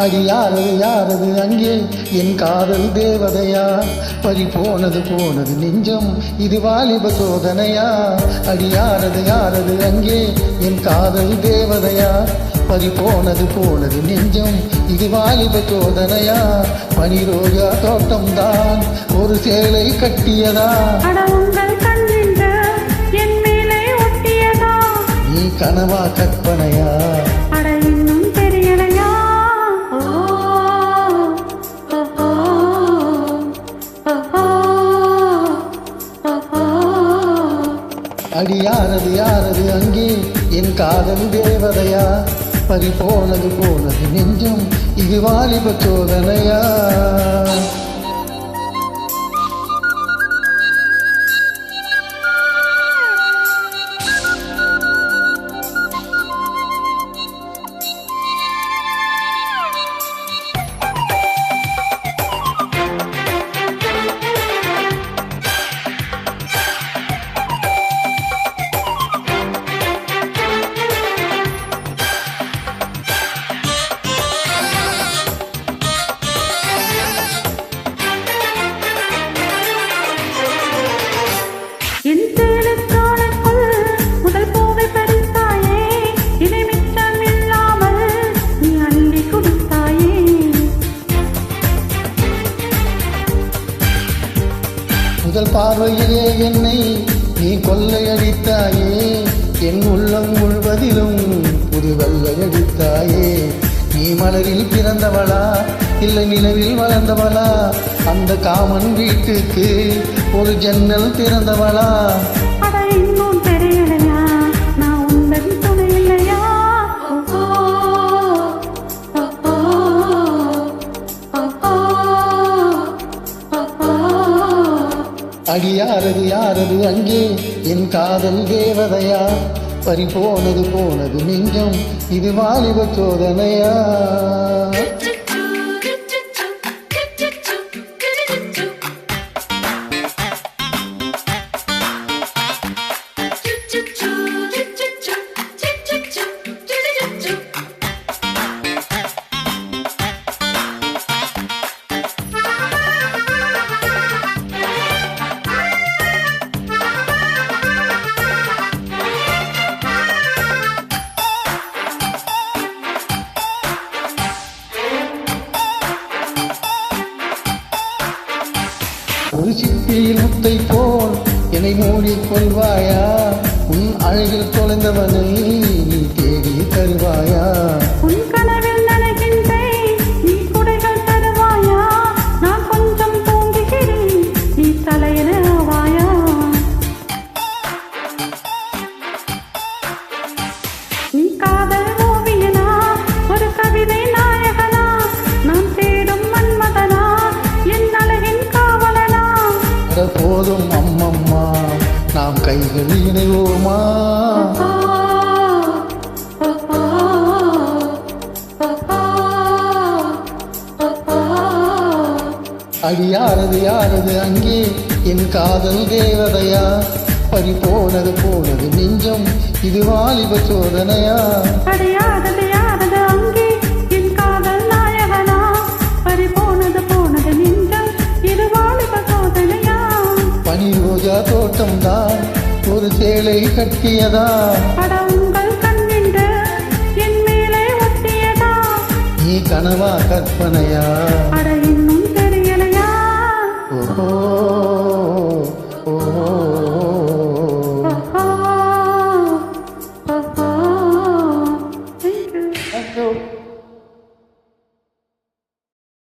அடி யாரது யாரது அங்கே என் காதல் தேவதையா பறி போனது போனது நெஞ்சம் இது வாலிப சோதனையா அடி யாரது யாரது அங்கே என் காதல் தேவதையா பறி போனது போனது நெஞ்சம் இது வாலிப சோதனையா பனி ரோஜா தோட்டம்தான் ஒரு சேலை கட்டியதா நீ கனவா கற்பனையா அட இன்னும் தெரியலையா அடி யாரது யாரது அங்கே என் காதல் தேவதையா பறி போனது போனது நெஞ்சம் இது வாலிப சோதனையா முதல் பார்வையிலே என்னை நீ கொள்ளையடித்தாயே என் உள்ளம் முழுவதிலும் புது வெள்ளையடித்தாயே நீ மலரில் பிறந்தவளா இல்லை நிலவில் வளர்ந்தவளா அந்த காமன் வீட்டுக்கு ஒரு ஜன்னல் திறந்தவளா அடி யாரது யாரது அங்கே என் காதல் தேவதையா பறி போனது போனது நெஞ்சம் இது வாலிப சோதனையா ஒரு சிப்பியில் முத்தை போல் என்னை மூடிக் கொள்வாயா உன் அழகில் தொலைந்தவனை நீ தேடி தருவாயா உன் கனவில் நனைகின்றேன் நீ குடைகள் தருவாயா நான் கொஞ்சம் தூங்குகிறேன் நீ தலையில ஆவாயா நீ காதல் ஓவியனா ஒரு கவிதை நாயகனா நான் தேடும் மன்மதனா என் அழகின் போதும் அம்மம்மா நாம் கைகள் இணைவோமா அடி யாரது யாரது அங்கே என் காதல் தேவதையா பறி போனது போனது நெஞ்சம் இது வாலிப சோதனையா பனி ரோஜா தோட்டம்தான் ஒரு சேலை கட்டியதா என் மேலே ஒட்டியதா நீ கனவா கற்பனையா